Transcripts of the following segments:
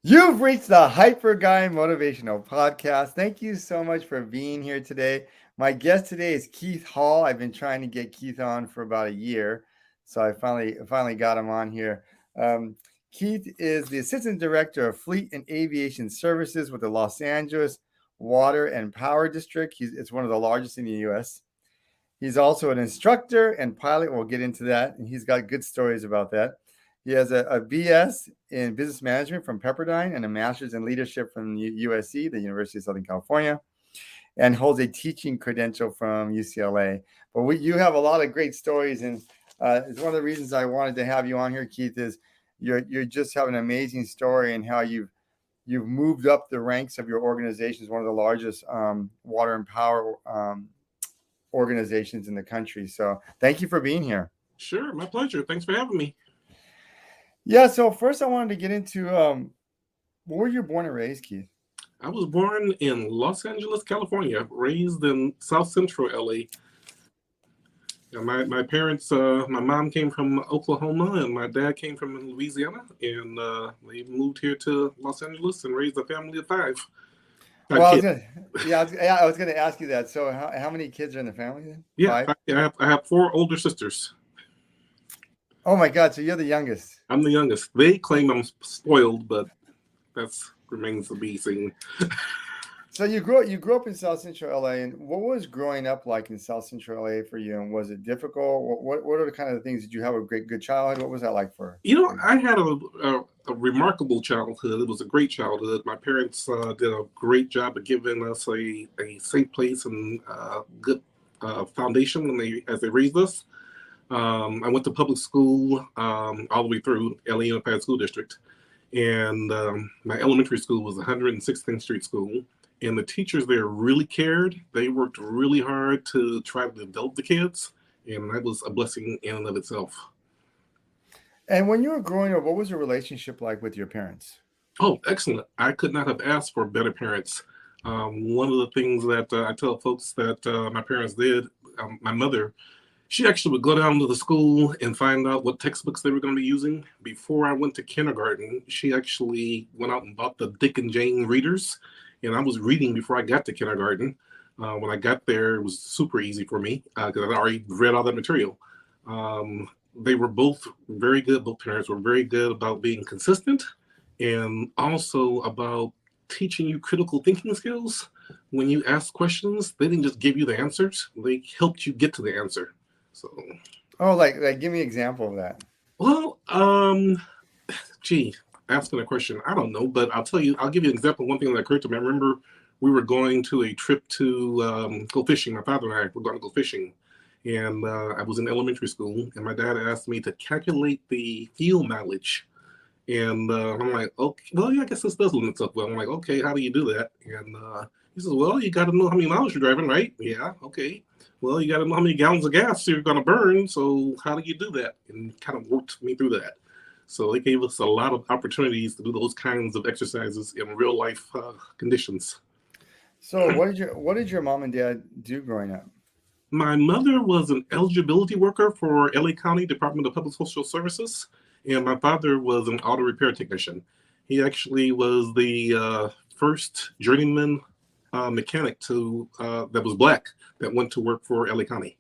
You've reached the Hyper Guy Motivational Podcast. Thank you so much for being here today. My guest today is Keith Hall. I've been trying to get Keith on for about a year, so I finally got him on here. Um, Keith is the Assistant Director of Fleet and Aviation Services with the Los Angeles Water and Power District. It's one of the largest in the U.S. He's also an instructor and pilot. We'll get into that, and he's got good stories about that. He has a BS in business management from Pepperdine and a master's in leadership from USC, the University of Southern California, and holds a teaching credential from UCLA. But you have a lot of great stories, and it's one of the reasons I wanted to have you on here, Keith. Is you just have an amazing story and how you've moved up the ranks of your organization as one of the largest water and power organizations in the country. So thank you for being here. Sure, my pleasure. Thanks for having me. Yeah, so first I wanted to get into where were you born and raised, Keith? I was born in Los Angeles, California, raised in South Central LA. My parents, my mom came from Oklahoma and my dad came from Louisiana, and they moved here to Los Angeles and raised a family of five. Well, I was gonna ask you that. So how many kids are in the family then? Yeah, Five? I have four older sisters. Oh my God! So you're the youngest. I'm the youngest. They claim I'm spoiled, but that remains to be seen. So you grew up in South Central LA, and what was growing up like in South Central LA for you? And was it difficult? What are the kind of things? Did you have a good childhood? What was that like for? I had a remarkable childhood. It was a great childhood. My parents did a great job of giving us a safe place and good foundation as they raised us. I went to public school all the way through LA Unified School District, and my elementary school was 116th Street School. And the teachers there really cared. They worked really hard to try to develop the kids, and that was a blessing in and of itself. And when you were growing up, what was your relationship like with your parents? Oh, excellent. I could not have asked for better parents. One of the things that I tell folks that my parents did, my mother, she actually would go down to the school and find out what textbooks they were going to be using. Before I went to kindergarten, she actually went out and bought the Dick and Jane readers. And I was reading before I got to kindergarten. When I got there, it was super easy for me because I'd already read all that material. They were both very good. Both parents were very good about being consistent and also about teaching you critical thinking skills. When you ask questions, they didn't just give you the answers. They helped you get to the answer. So, like give me an example of that. Well, asking a question, I don't know, but I'll give you an example. One thing that occurred to me, I remember we were going to a trip to go fishing. My father and I were going to go fishing, and I was in elementary school, and my dad asked me to calculate the fuel mileage. And I'm like, okay, well, yeah, I guess this does lend itself well. I'm like, okay, how do you do that? And he says, well, you got to know how many miles you're driving, right? Yeah, okay. Well, you got to know how many gallons of gas you're going to burn. So how do you do that? And kind of worked me through that. So it gave us a lot of opportunities to do those kinds of exercises in real life conditions. So what did your mom and dad do growing up? My mother was an eligibility worker for LA County Department of Public Social Services, and my father was an auto repair technician. He actually was the first journeyman mechanic that was Black that went to work for LA County.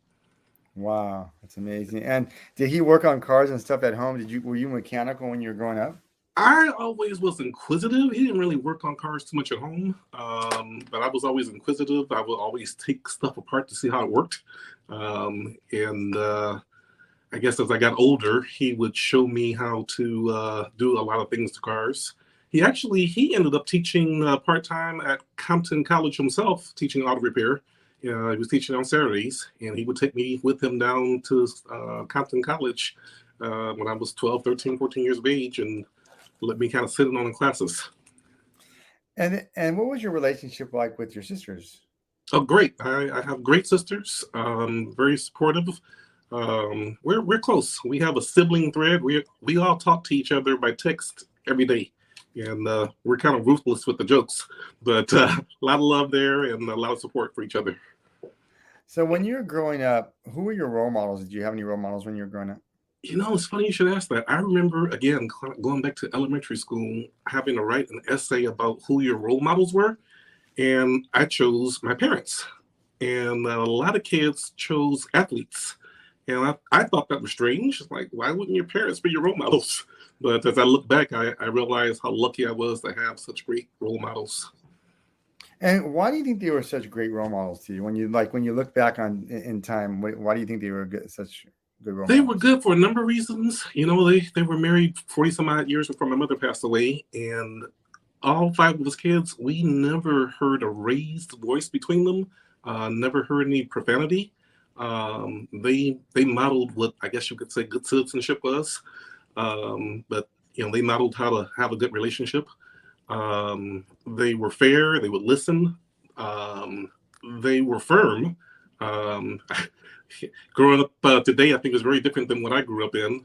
Wow, that's amazing. And did he work on cars and stuff at home? Were you mechanical when you were growing up? I always was inquisitive. He didn't really work on cars too much at home, but I was always inquisitive. I would always take stuff apart to see how it worked. And I guess as I got older, he would show me how to do a lot of things to cars. He ended up teaching part-time at Compton College himself, teaching auto repair. He was teaching on Saturdays, and he would take me with him down to Compton College when I was 12, 13, 14 years of age, and let me kind of sit in on the classes. And what was your relationship like with your sisters? Oh, great. I have great sisters, very supportive. We're close. We have a sibling thread. We all talk to each other by text every day. And we're kind of ruthless with the jokes, but a lot of love there and a lot of support for each other. So when you were growing up, who were your role models? Did you have any role models when you were growing up? It's funny you should ask that. I remember, again, going back to elementary school, having to write an essay about who your role models were. And I chose my parents. And a lot of kids chose athletes. And I thought that was strange. Like, why wouldn't your parents be your role models? But as I look back, I realized how lucky I was to have such great role models. And why do you think they were such great role models to you? When you look back on in time, why do you think they were such good role They were models? good for a number of reasons. They were married 40 some odd years before my mother passed away. And all five of us kids, we never heard a raised voice between them, never heard any profanity. They modeled what I guess you could say good citizenship was, but they modeled how to have a good relationship. They were fair. They would listen. Um, they were firm. Um, Growing up today, I think is very different than what I grew up in.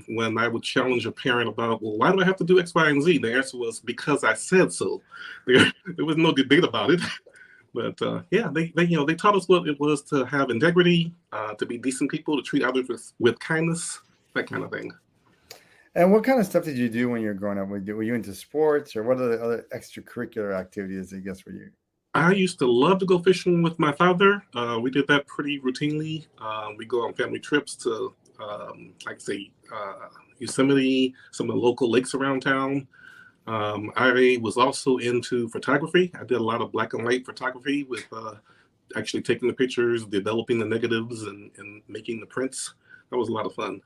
When I would challenge a parent about, well, why do I have to do X, Y, and Z? The answer was because I said so. There was no debate about it. But yeah, they taught us what it was to have integrity, to be decent people, to treat others with kindness, that kind of thing. And what kind of stuff did you do when you were growing up? Were you into sports, or what are the other extracurricular activities, I guess, were you? I used to love to go fishing with my father. We did that pretty routinely. We go on family trips to, like say, Yosemite, some of the local lakes around town. I was also into photography. I did a lot of black and white photography with actually taking the pictures, developing the negatives, and making the prints. That was a lot of fun.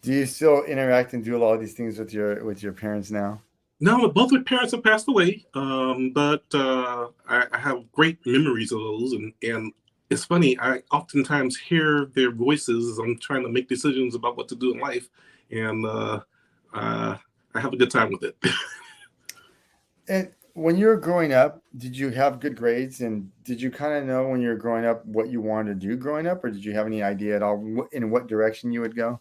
Do you still interact and do a lot of these things with your parents now? No, both my parents have passed away, but I have great memories of those, and it's funny. I oftentimes hear their voices as I'm trying to make decisions about what to do in life, and I have a good time with it. And when you were growing up, did you have good grades? And did you kind of know when you were growing up what you wanted to do growing up, or did you have any idea at all in what direction you would go?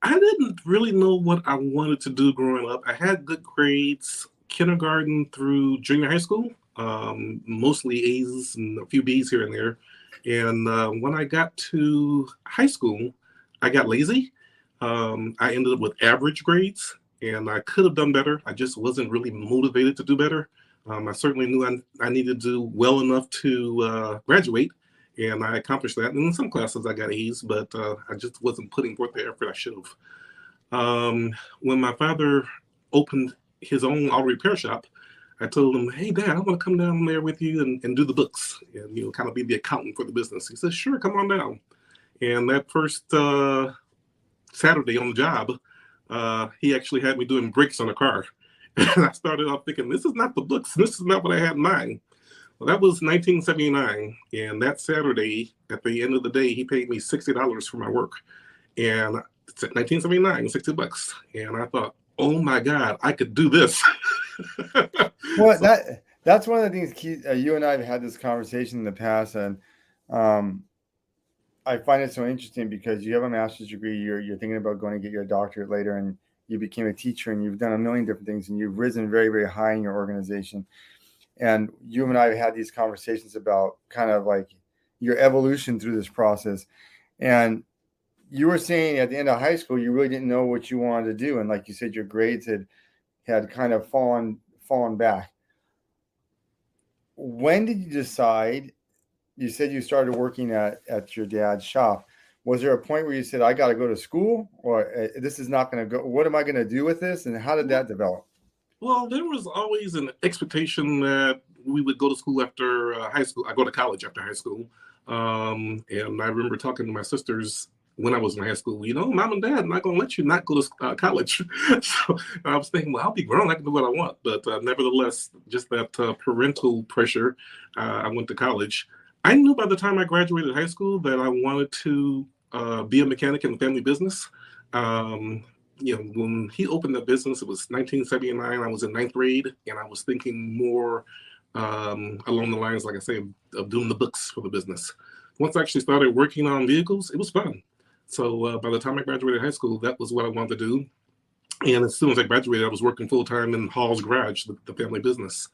I didn't really know what I wanted to do growing up. I had good grades, kindergarten through junior high school, mostly A's and a few B's here and there. And when I got to high school, I got lazy. I ended up with average grades, and I could have done better. I just wasn't really motivated to do better. I certainly knew I needed to do well enough to graduate, and I accomplished that. And in some classes, I got A's, but I just wasn't putting forth the effort I should have. When my father opened his own auto repair shop, I told him, "Hey, Dad, I want to come down there with you and do the books and kind of be the accountant for the business." He said, "Sure, come on down." And that first Saturday on the job, he actually had me doing brakes on a car. And I started off thinking, this is not the books. This is not what I had in mind. Well, that was 1979. And that Saturday, at the end of the day, he paid me $60 for my work. And it's at 1979, $60. And I thought, oh my God, I could do this. Well, So that's one of the things, Keith, you and I have had this conversation in the past, and um, I find it so interesting because you have a master's degree, you're thinking about going to get your doctorate later, and you became a teacher, and you've done a million different things, and you've risen very, very high in your organization. And you and I have had these conversations about kind of like your evolution through this process. And you were saying at the end of high school, you really didn't know what you wanted to do, and like you said, your grades had kind of fallen back. When did you decide? You said you started working at your dad's shop. Was there a point where you said, I got to go to school, or this is not going to go? What am I going to do with this? And how did that develop? Well, there was always an expectation that we would go to school after high school. I go to college after high school. And I remember talking to my sisters when I was in high school, Mom and Dad are not going to let you not go to college. So I was thinking, well, I'll be grown. I can do what I want. But nevertheless, just that parental pressure, I went to college. I knew by the time I graduated high school that I wanted to be a mechanic in the family business. Um, when he opened the business, it was 1979. I was in ninth grade, and I was thinking more along the lines, like I say, of doing the books for the business. Once I actually started working on vehicles, it was fun. So by the time I graduated high school, that was what I wanted to do. And as soon as I graduated, I was working full time in Hall's Garage, the family business.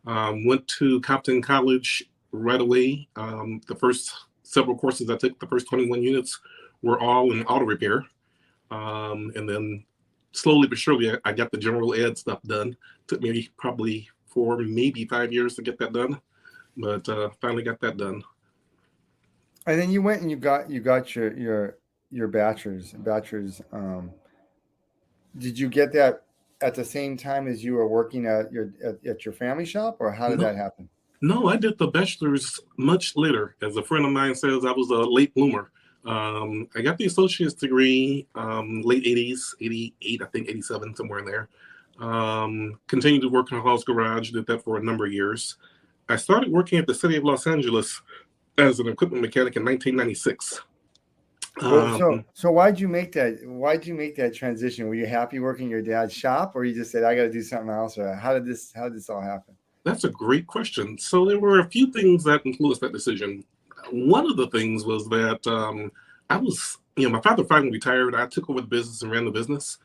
Went to Compton College right away. The first several courses I took, the first 21 units, were all in auto repair. And then slowly but surely, I got the general ed stuff done. Took me probably 4, maybe 5 years to get that done, but finally got that done. And then you went and you got your bachelor's. Did you get that at the same time as you were working at your family shop, or how did No, that happen? no, I did the bachelor's much later. As a friend of mine says, I was a late bloomer. I got the associate's degree late 80s, 88, I think 87, somewhere in there. Continued to work in a Hall's Garage, did that for a number of years. I started working at the city of Los Angeles as an equipment mechanic in 1996. Well, Um, so why'd you make that? Why'd you make that transition? Were you happy working your dad's shop, or you just said, "I got to do something else"? Or how did this all happen? that's a great question. So there were a few things that influenced that decision. One of the things was that I was, my father finally retired. I took over the business and ran the business.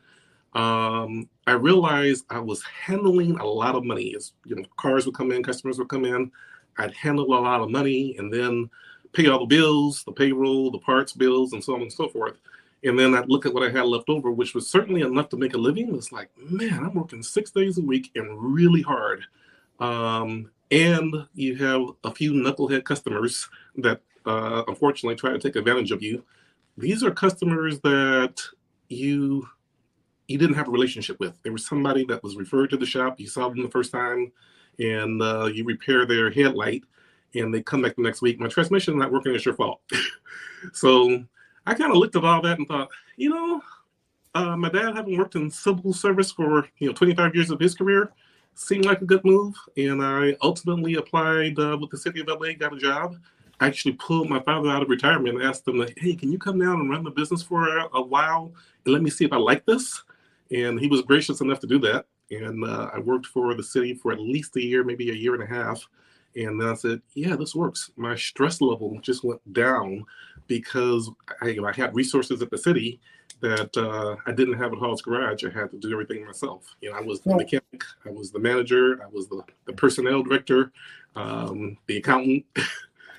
I realized I was handling a lot of money. As cars would come in, customers would come in. I'd handle a lot of money and then pay all the bills, the payroll, the parts bills, and so on and so forth. And then I'd look at what I had left over, which was certainly enough to make a living. It's like, man, I'm working 6 days a week and really hard. And you have a few knucklehead customers that unfortunately try to take advantage of you. These are customers that you you didn't have a relationship with. There was somebody that was referred to the shop. You saw them the first time, and you repair their headlight, and they come back the next week. My transmission not working. It's your fault. So I kind of looked at all that and thought, my dad having worked in civil service for 25 years of his career seemed like a good move, and I ultimately applied with the city of LA, got a job. I actually pulled my father out of retirement and asked him, like, hey, can you come down and run the business for a while and let me see if I like this? And he was gracious enough to do that. And I worked for the city for at least a year, maybe a year and a half. And then I said, yeah, this works. My stress level just went down because I had resources at the city that I didn't have at Hall's Garage. I had to do everything myself. I was the So, mechanic, I was the manager, I was the personnel director, the accountant.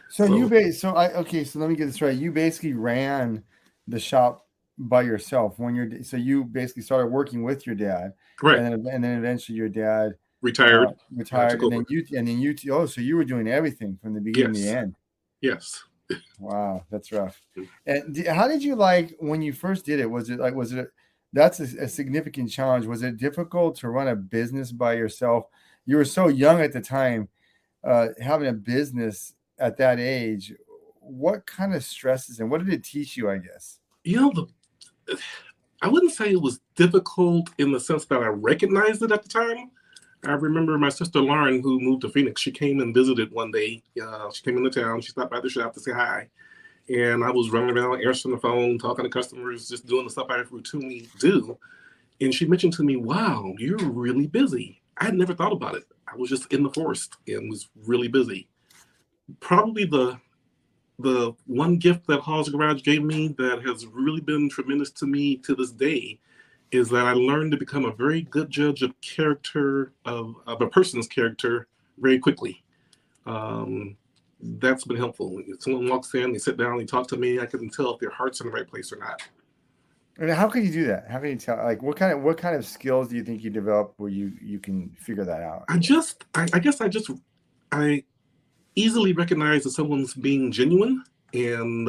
so you So, base so I okay. So let me get this right. You basically ran the shop by yourself when so you basically started working with your dad, correct. and then eventually your dad Retired, retired, took over. oh, so you were doing everything from the beginning to the Yes, end. yes. Wow, that's rough. And how did you like when you first did it? That's a significant challenge. Was it difficult to run a business by yourself? You were so young at the time, having a business at that age. What kind of stresses and what did it teach you, I guess? You know, I wouldn't say it was difficult in the sense that I recognized it at the time. I remember my sister Lauren, who moved to Phoenix. She came and visited one day. She came into town. She stopped by the shop to say hi. And I was running around answering the phone, talking to customers, just doing the stuff I routinely do. And she mentioned to me, wow, you're really busy. I had never thought about it. I was just in the forest and was really busy. Probably the one gift that Hall's Garage gave me that has really been tremendous to me to this day is that I learned to become a very good judge of character, of a person's character very quickly. Um, that's been helpful. If someone walks in, they sit down, they talk to me, I can tell if their heart's in the right place or not. And how can you do that? How can you tell? Like, what kind of skills do you think you develop where you can figure that out? I guess I easily recognize that someone's being genuine, and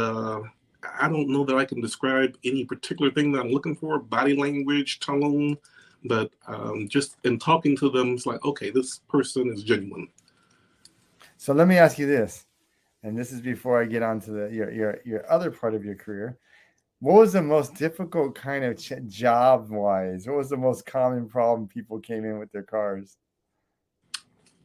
I don't know that I can describe any particular thing that I'm looking for, body language, tone, but just in talking to them, it's like, okay, this person is genuine. So let me ask you this, and this is before I get on to your other part of your career. What was the most difficult kind of job wise? What was the most common problem people came in with their cars?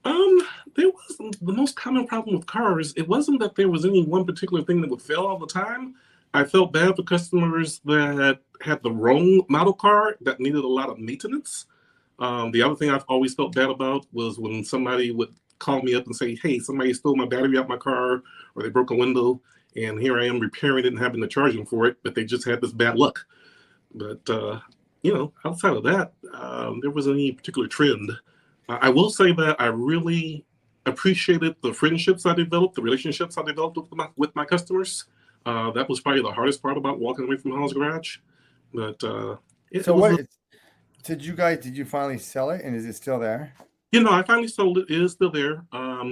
Um, there wasn't the most common problem with cars. It wasn't that there was any one particular thing that would fail all the time. I felt bad for customers that had the wrong model car that needed a lot of maintenance. The other thing I've always felt bad about was when somebody would call me up and say, hey, somebody stole my battery out my car or they broke a window and here I am repairing it and having to charge them for it, but they just had this bad luck. But, outside of that, there wasn't any particular trend. I will say that I really appreciated the friendships I developed, the relationships I developed with my customers. That was probably the hardest part about walking away from Hall's Garage. But it So was, did you finally sell it, and is it still there? I finally sold it. It is still there.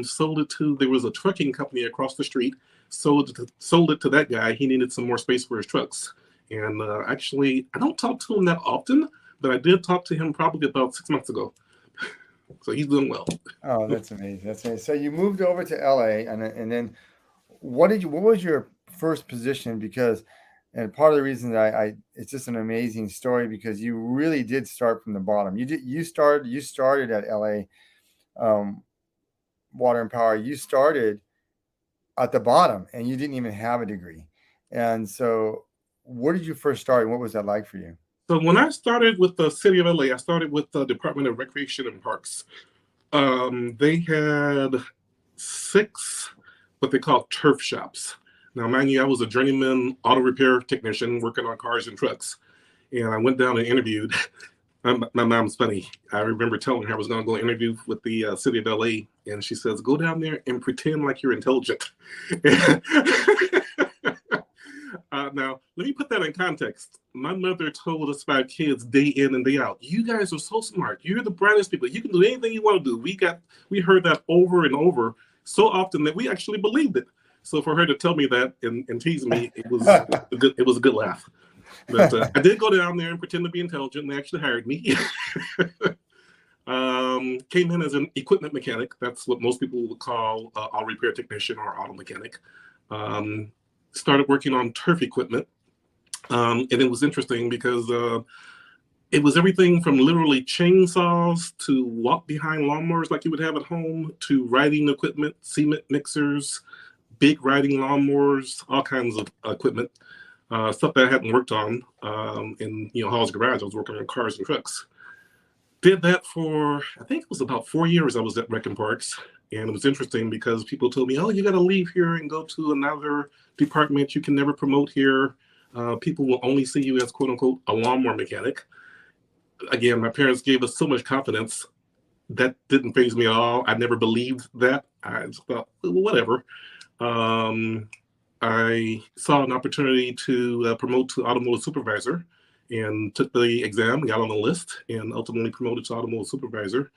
Sold it to, there was a trucking company across the street. Sold it to that guy. He needed some more space for his trucks. And actually, I don't talk to him that often, but I did talk to him probably about 6 months ago. So he's doing well. Oh, that's amazing. That's amazing. So you moved over to LA, and then what was your first position? Because, and part of the reason that I it's just an amazing story because you really did start from the bottom. You started at LA, um, Water and Power. You started at the bottom, and you didn't even have a degree. And so, where did you first start, and what was that like for you? So when I started with the city of LA, I started with the Department of Recreation and Parks. They had 6 what they call turf shops. Now, mind you, I was a journeyman auto repair technician working on cars and trucks. And I went down and interviewed. My mom's funny. I remember telling her I was going to go interview with the city of LA, and she says, "Go down there and pretend like you're intelligent." Now, let me put that in context. My mother told us about kids day in and day out. You guys are so smart. You're the brightest people. You can do anything you want to do. We heard that over and over so often that we actually believed it. So for her to tell me that and tease me, it was a good laugh. But I did go down there and pretend to be intelligent, and they actually hired me. Came in as an equipment mechanic. That's what most people would call auto repair technician or auto mechanic. Started working on turf equipment. And it was interesting because it was everything from literally chainsaws to walk behind lawnmowers like you would have at home to riding equipment, cement mixers, big riding lawnmowers, all kinds of equipment. Stuff that I hadn't worked on in Hall's Garage. I was working on cars and trucks. Did that for, I think it was about 4 years I was at Rec and Parks. And it was interesting because people told me, "Oh, you got to leave here and go to another department. You can never promote here. People will only see you as, quote unquote, a lawnmower mechanic." Again, my parents gave us so much confidence. That didn't faze me at all. I never believed that. I just thought, well, whatever. I saw an opportunity to promote to automotive supervisor and took the exam, got on the list, and ultimately promoted to automotive supervisor.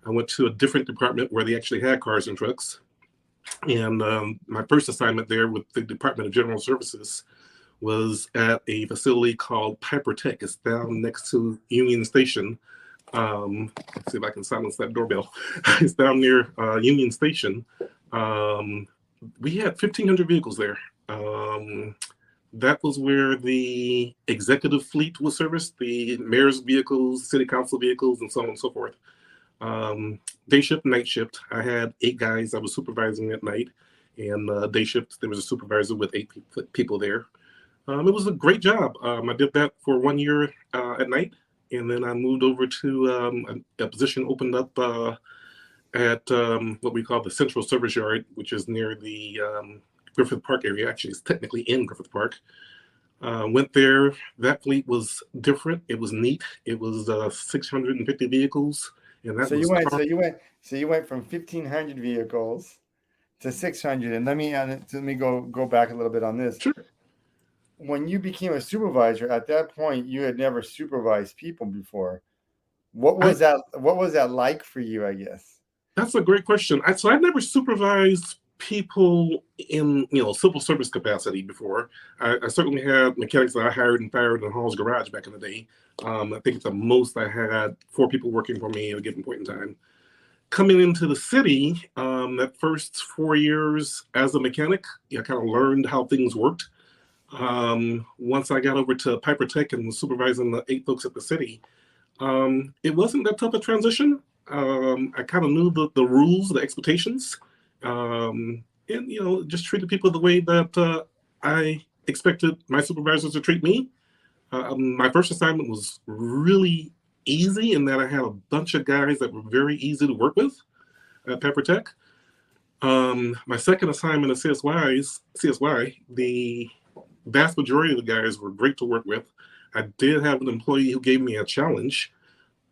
I went to a different department where they actually had cars and trucks. And my first assignment there with the Department of General Services was at a facility called Piper Tech. It's down next to Union Station. Let's see if I can silence that doorbell. It's down near Union Station. We had 1,500 vehicles there. That was where the executive fleet was serviced, the mayor's vehicles, city council vehicles, and so on and so forth. Day shift, night shift. I had 8 guys I was supervising at night, and day shift, there was a supervisor with 8 people there. It was a great job. I did that for 1 year at night, and then I moved over to a position opened up at what we call the Central Service Yard, which is near the Griffith Park area. Actually, it's technically in Griffith Park. Went there. That fleet was different. It was neat. It was 650 vehicles, and that So was you went from 1,500 vehicles to 600. And let me go back a little bit on this. sure. When you became a supervisor, at that point, you had never supervised people before. What was that? What was that like for you? I guess. That's a great question. So I never supervised people in civil service capacity before. I certainly had mechanics that I hired and fired in Hall's Garage back in the day. I think at the most I had 4 people working for me at a given point in time. Coming into the city, that first 4 years as a mechanic, I kind of learned how things worked. Once I got over to Piper Tech and was supervising the 8 folks at the city, it wasn't that tough a transition. I kind of knew the rules, the expectations, and just treated people the way that I expected my supervisors to treat me. My first assignment was really easy in that I had a bunch of guys that were very easy to work with at Pepper Tech. My second assignment at CSY, the vast majority of the guys were great to work with. I did have an employee who gave me a challenge,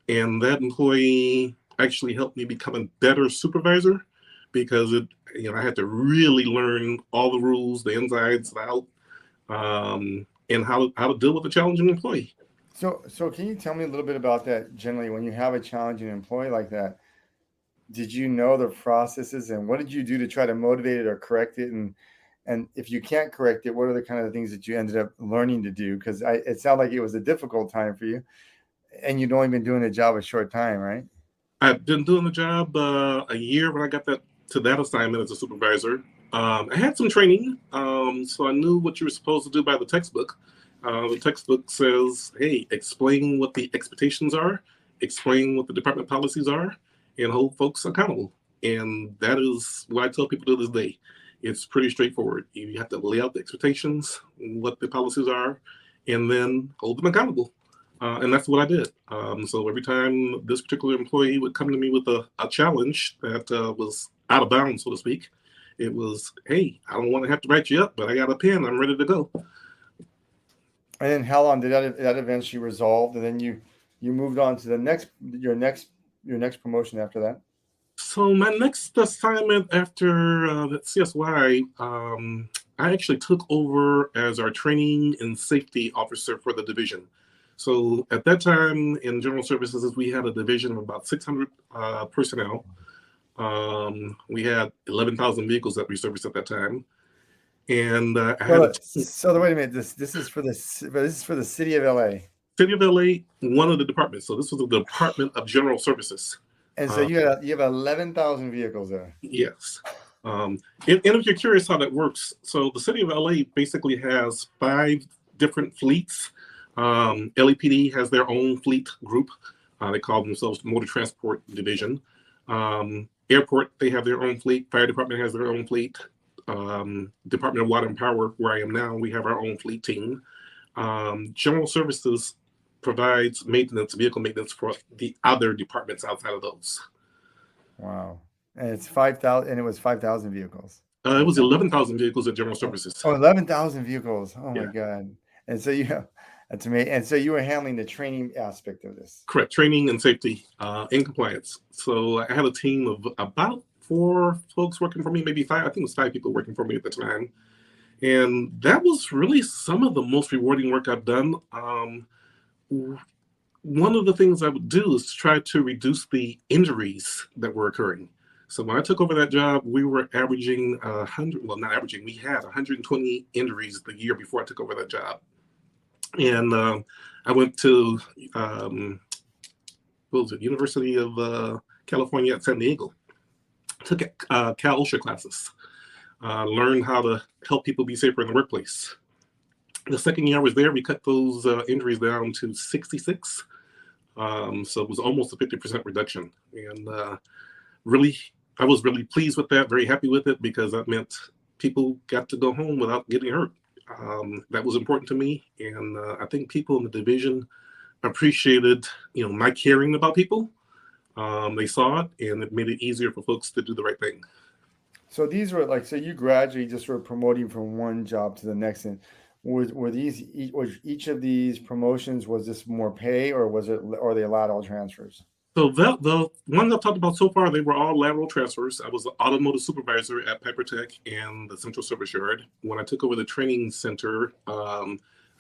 and that employee actually helped me become a better supervisor because I had to really learn all the rules, the inside, the out. and how to deal with a challenging employee. So can you tell me a little bit about that generally when you have a challenging employee like that? Did you know the processes and what did you do to try to motivate it or correct it? And if you can't correct it, what are the kind of things that you ended up learning to do? Because it sounded like it was a difficult time for you, and you'd only been doing the job a short time, right? I've been doing the job a year when I got that assignment as a supervisor. I had some training, so I knew what you were supposed to do by the textbook. The textbook says, "Hey, explain what the expectations are, explain what the department policies are, and hold folks accountable." And that is what I tell people to this day. It's pretty straightforward. You have to lay out the expectations, what the policies are, and then hold them accountable. And that's what I did. So every time this particular employee would come to me with a challenge that was out of bounds, so to speak, it was, "Hey, I don't want to have to write you up, but I got a pen. I'm ready to go." And then how long did that eventually resolve? And then you moved on to the next promotion after that. So my next assignment after CSY, I actually took over as our training and safety officer for the division. So at that time in general services, we had a division of about 600 personnel. We had 11,000 vehicles that we serviced at that time, and I had a So wait a minute. This is for the city of LA. City of LA, one of the departments. So this was the Department of General Services. And so you have 11,000 vehicles there. Yes. And if you're curious how that works, so the City of LA basically has 5 different fleets. LAPD has their own fleet group. They call themselves Motor Transport Division. Airport, they have their own fleet. Fire Department has their own fleet. Department of Water and Power, where I am now, we have our own fleet team. General Services provides vehicle maintenance for the other departments outside of those. Wow. And it's 5,000, and it was 5,000 vehicles. It was 11,000 vehicles at General Services. Oh, 11,000 vehicles. Oh my Yeah. God. And so that's amazing. And so you were handling the training aspect of this. Correct. Training and safety and compliance. So I had a team of about 4 folks working for me, maybe 5. I think it was 5 people working for me at the time. And that was really some of the most rewarding work I've done. One of the things I would do is try to reduce the injuries that were occurring. So when I took over that job, we were averaging 100, well, not averaging, we had 120 injuries the year before I took over that job. And I went to, University of California at San Diego. Took Cal OSHA classes. Learned how to help people be safer in the workplace. The second year I was there, we cut those injuries down to 66. So it was almost a 50% reduction. And I was really pleased with that, very happy with it, because that meant people got to go home without getting hurt. That was important to me. And I think people in the division appreciated, my caring about people. They saw it, and it made it easier for folks to do the right thing. So these were so you gradually just were promoting from one job to the next. And was each of these promotions, was this more pay, or or they allowed all transfers? So the ones I've talked about so far, they were all lateral transfers. I was the automotive supervisor at Pepperdine and the Central Service Yard. When I took over the training center, I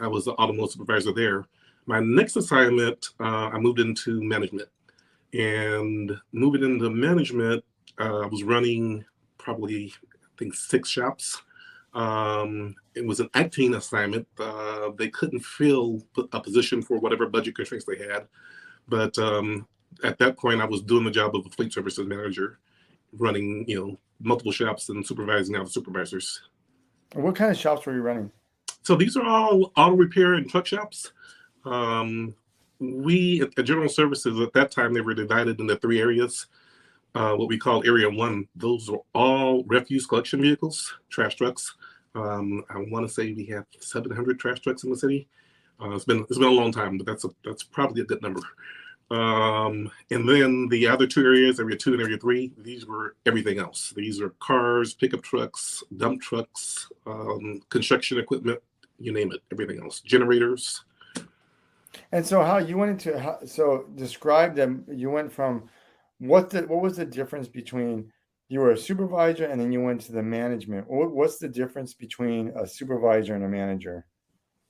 was the automotive supervisor there. My next assignment, I moved into management. And moving into management, I was running probably, I think, 6 shops. It was an acting assignment. They couldn't fill a position for whatever budget constraints they had. But at that point, I was doing the job of a fleet services manager, running, multiple shops and supervising other supervisors. What kind of shops were you running? So these are all auto repair and truck shops. We at General Services at that time, they were divided into 3 areas. What we call Area 1. Those are all refuse collection vehicles, trash trucks. I want to say we have 700 trash trucks in the city. It's been a long time, but that's probably a good number. And then the other 2 areas, Area 2 and Area 3, these were everything else. These are cars, pickup trucks, dump trucks, construction equipment, you name it, everything else, generators. And so how you went so describe them. You went from what was the difference between, you were a supervisor and then you went to the management. What's the difference between a supervisor and a manager?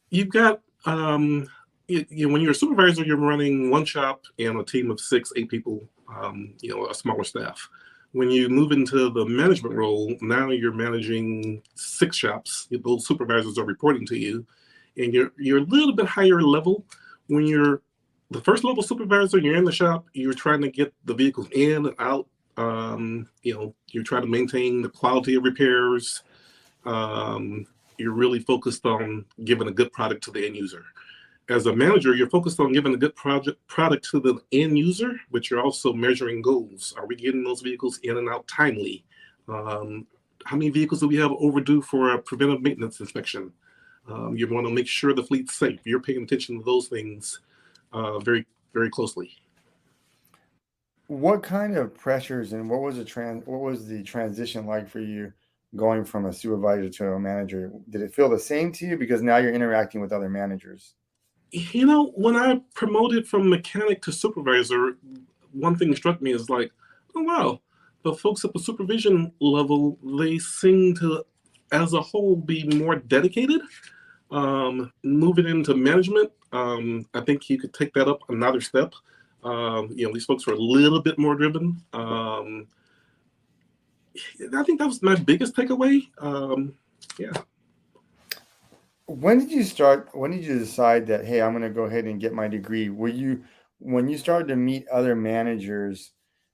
You've got when you're a supervisor, you're running one shop and a team of 6, 8 people, a smaller staff. When you move into the management role, now you're managing 6 shops. Those supervisors are reporting to you, and you're a little bit higher level. When you're the first level supervisor, you're in the shop, you're trying to get the vehicles in and out. You're trying to maintain the quality of repairs. You're really focused on giving a good product to the end user. As a manager, you're focused on giving a good product to the end user, but you're also measuring goals. Are we getting those vehicles in and out timely? How many vehicles do we have overdue for a preventive maintenance inspection? You want to make sure the fleet's safe. You're paying attention to those things very, very closely. What kind of pressures and what was the transition like for you going from a supervisor to a manager? Did it feel the same to you because now you're interacting with other managers? When I promoted from mechanic to supervisor, one thing struck me is like, oh wow, the folks at the supervision level, they seem to, as a whole, be more dedicated. Moving into management, I think you could take that up another step. These folks are a little bit more driven. I think that was my biggest takeaway. Yeah. When did you start? When did you decide that, hey, I'm going to go ahead and get my degree? When you started to meet other managers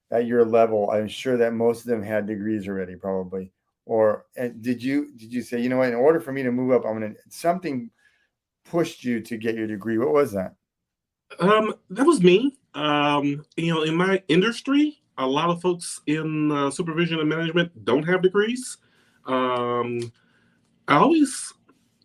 at your level, I'm sure that most of them had degrees already, probably. Or did you say, you know what, in order for me to move up, something pushed you to get your degree? What was that? That was me. In my industry, a lot of folks in supervision and management don't have degrees. I always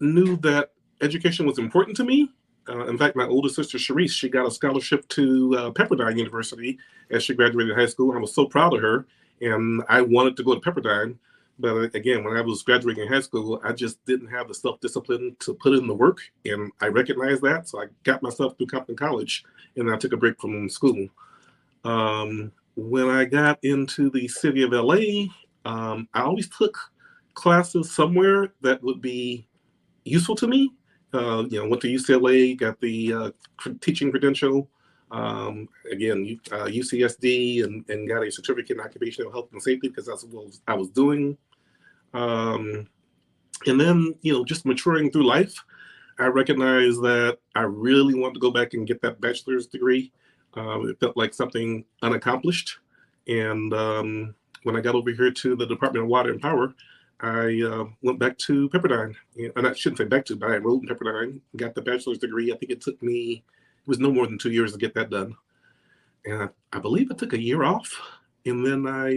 knew that education was important to me. In fact, my older sister, Sharice, she got a scholarship to Pepperdine University as she graduated high school. I was so proud of her, and I wanted to go to Pepperdine. But again, when I was graduating high school, I just didn't have the self-discipline to put in the work, and I recognized that. So I got myself through Compton College, and I took a break from school. When I got into the city of LA, I always took classes somewhere that would be useful to me. Went to UCLA, got the teaching credential. Again, UCSD, and got a certificate in occupational health and safety because that's what I was doing. And then, just maturing through life, I recognized that I really wanted to go back and get that bachelor's degree. It felt like something unaccomplished. And when I got over here to the Department of Water and Power, I went back to Pepperdine. And I shouldn't say back to, but I enrolled in Pepperdine, got the bachelor's degree. I think it was no more than 2 years to get that done. And I believe I took a year off. And then I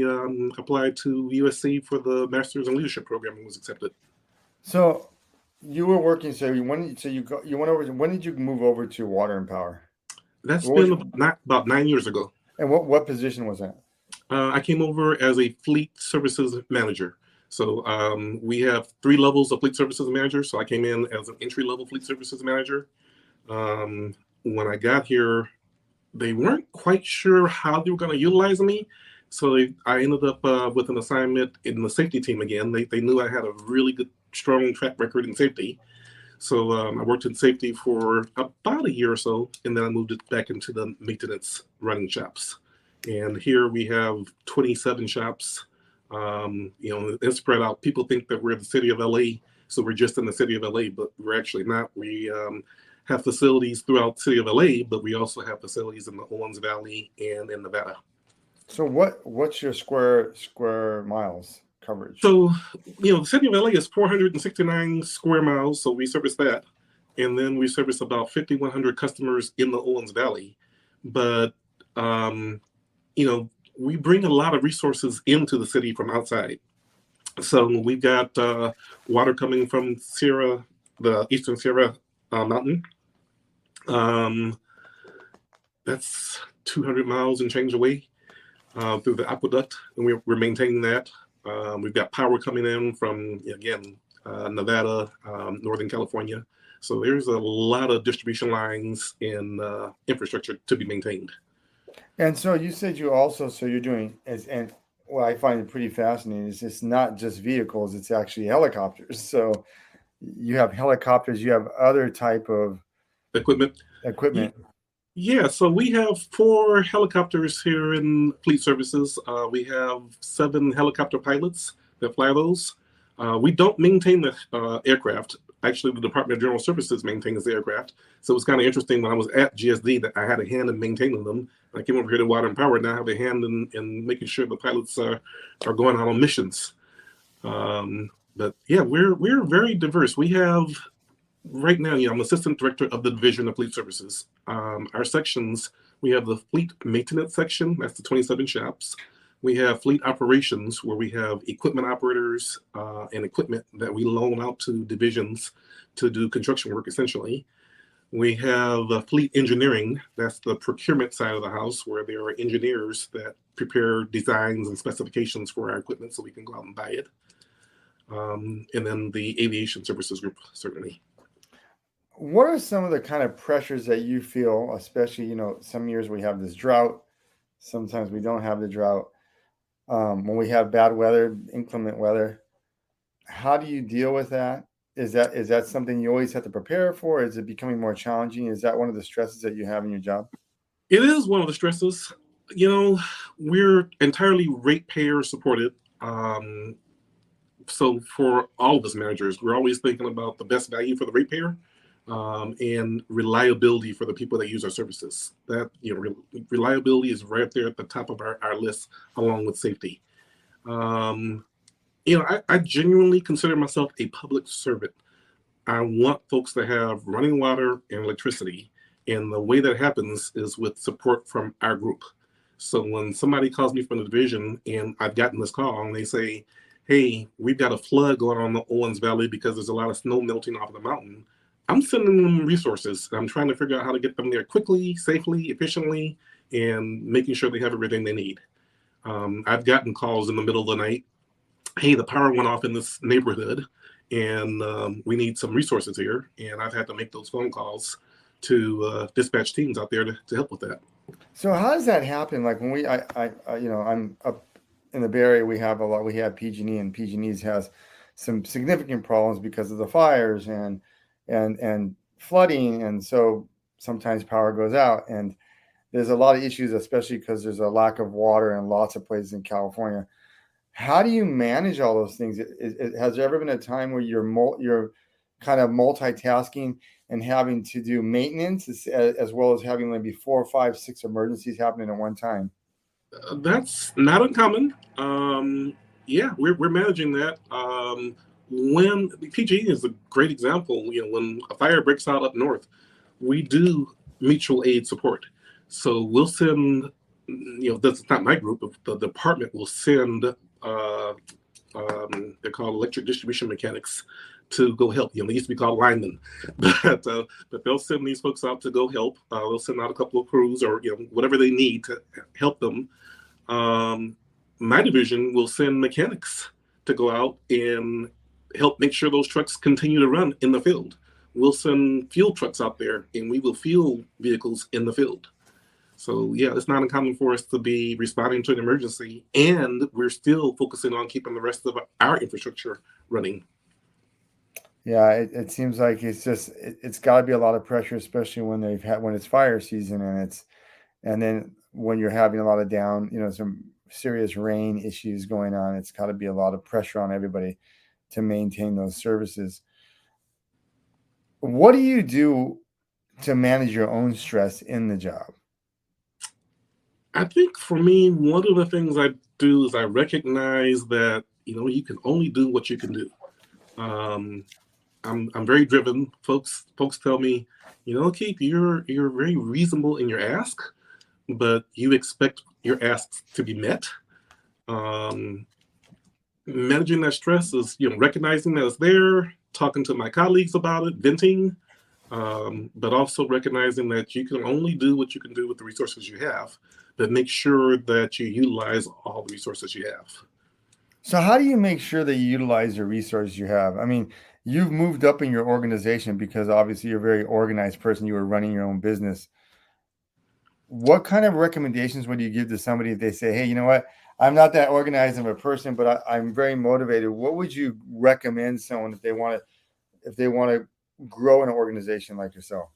applied to USC for the Master's in Leadership program and was accepted. So you were working. So you went over. When did you move over to Water and Power? That's been about 9 years ago. And what position was that? I came over as a fleet services manager. So we have 3 levels of fleet services manager. So I came in as an entry-level fleet services manager. When I got here, they weren't quite sure how they were going to utilize me. So I ended up with an assignment in the safety team again. They knew I had a really good, strong track record in safety. So I worked in safety for about a year or so, and then I moved it back into the maintenance running shops. And here we have 27 shops. It's spread out. People think that we're the city of LA, so we're just in the city of LA, but we're actually not. We have facilities throughout the city of LA, but we also have facilities in the Owens Valley and in Nevada. So what's your square miles coverage? So, the city of LA is 469 square miles, so we service that. And then we service about 5,100 customers in the Owens Valley. But, we bring a lot of resources into the city from outside. So we've got water coming from the Eastern Sierra Mountain. That's 200 miles and change away through the aqueduct, and we're maintaining that. We've got power coming in from, again, Nevada, Northern California. So there's a lot of distribution lines and infrastructure to be maintained. And so you said you're doing, and what I find it pretty fascinating is it's not just vehicles; it's actually helicopters. So you have helicopters, you have other type of Equipment. equipment. Yeah, so we have 4 helicopters here in Fleet Services. We have 7 helicopter pilots that fly those. We don't maintain the aircraft. Actually, the Department of General Services maintains the aircraft. So it was kind of interesting when I was at GSD that I had a hand in maintaining them. I came over here to Water and Power, and I have a hand in making sure the pilots are going out on missions. But yeah, we're very diverse. We have right now, I'm assistant director of the division of fleet services. Our sections, we have the fleet maintenance section, that's the 27 shops. We have fleet operations, where we have equipment operators and equipment that we loan out to divisions to do construction work, essentially. We have fleet engineering, that's the procurement side of the house, where there are engineers that prepare designs and specifications for our equipment so we can go out and buy it. And then the aviation services group, certainly. What are some of the kind of pressures that you feel, especially, some years we have this drought, sometimes we don't have the drought. When we have bad weather, inclement weather, how do you deal with that? Is that something you always have to prepare for? Is it becoming more challenging? Is that one of the stresses that you have in your job? It is one of the stresses. We're entirely ratepayer supported. So for all of us managers, we're always thinking about the best value for the ratepayer and reliability for the people that use our services. That reliability is right there at the top of our list, along with safety. Um, I genuinely consider myself a public servant. I want folks to have running water and electricity. And the way that happens is with support from our group. So when somebody calls me from the division and I've gotten this call and they say, hey, we've got a flood going on in the Owens Valley because there's a lot of snow melting off of the mountain, I'm sending them resources. I'm trying to figure out how to get them there quickly, safely, efficiently, and making sure they have everything they need. I've gotten calls in the middle of the night. Hey, the power went off in this neighborhood and we need some resources here. And I've had to make those phone calls to dispatch teams out there to help with that. So how does that happen? Like when I'm up in the Bay Area, we have a lot. We have PG&E, and PG&E's has some significant problems because of the fires and flooding, and so sometimes power goes out, and there's a lot of issues, especially because there's a lack of water in lots of places in California. How do you manage all those things? Has there ever been a time where you're kind of multitasking and having to do maintenance as well as having maybe 4, 5, 6 emergencies happening at one time? That's not uncommon. Yeah, we're managing that. When PG is a great example, when a fire breaks out up north, we do mutual aid support. So we'll send, that's not my group, but the department will send, they're called electric distribution mechanics to go help. They used to be called linemen, but they'll send these folks out to go help. They'll send out a couple of crews or whatever they need to help them. My division will send mechanics to go out and help make sure those trucks continue to run in the field. We'll send fuel trucks out there and we will fuel vehicles in the field. So yeah, it's not uncommon for us to be responding to an emergency and we're still focusing on keeping the rest of our infrastructure running. Yeah, it seems like it's got to be a lot of pressure, especially when it's fire season and then when you're having a lot of some serious rain issues going on. It's got to be a lot of pressure on everybody to maintain those services. What do you do to manage your own stress in the job? I think for me, one of the things I do is I recognize that you can only do what you can do. Um, I'm very driven. Folks tell me, Keith, you're very reasonable in your ask, but you expect your asks to be met. Um, Managing that stress is recognizing that it's there, talking to my colleagues about it, venting, but also recognizing that you can only do what you can do with the resources you have, but make sure that you utilize all the resources you have. So how do you make sure that you utilize your resources you have? I mean, you've moved up in your organization because obviously you're a very organized person. You were running your own business. what kind of recommendations would you give to somebody if they say, hey, you know what, I'm not that organized of a person, but I'm very motivated? What would you recommend someone if they want to grow an organization like yourself?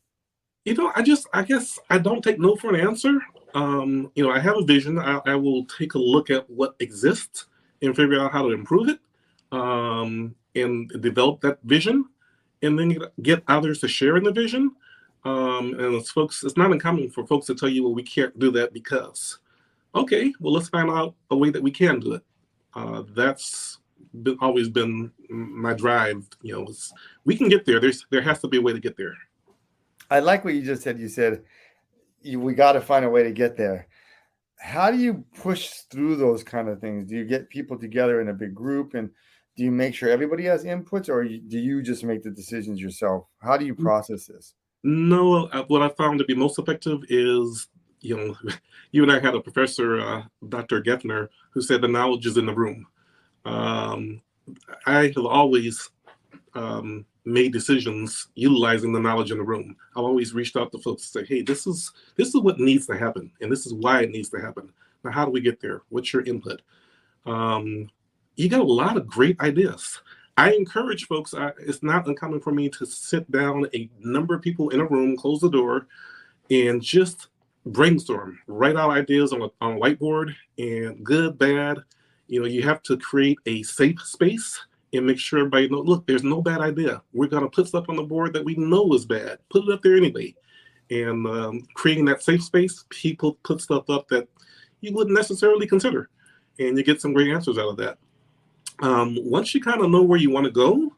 I guess I don't take no for an answer. I have a vision. I will take a look at what exists and figure out how to improve it, and develop that vision, and then get others to share in the vision. And it's not uncommon for folks to tell you, well, we can't do that because. Okay, well, let's find out a way that we can do it. That's always been my drive. We can get there. There has to be a way to get there. I like what you just said. You said we got to find a way to get there. How do you push through those kind of things? Do you get people together in a big group, and do you make sure everybody has inputs, or do you just make the decisions yourself? How do you process this? No, what I found to be most effective is, you know, you and I had a professor, Dr. Geffner, who said the knowledge is in the room. Um, I have always made decisions utilizing the knowledge in the room. I've always reached out to folks to say, hey, this is what needs to happen, and this is why it needs to happen. Now, how do we get there? What's your input? You got a lot of great ideas. I encourage folks, it's not uncommon for me to sit down a number of people in a room, close the door, and just brainstorm, write out ideas on a whiteboard, and good, bad. You have to create a safe space and make sure everybody knows, look, there's no bad idea. We're going to put stuff on the board that we know is bad. Put it up there anyway. And creating that safe space, people put stuff up that you wouldn't necessarily consider. And you get some great answers out of that. Once you kind of know where you want to go,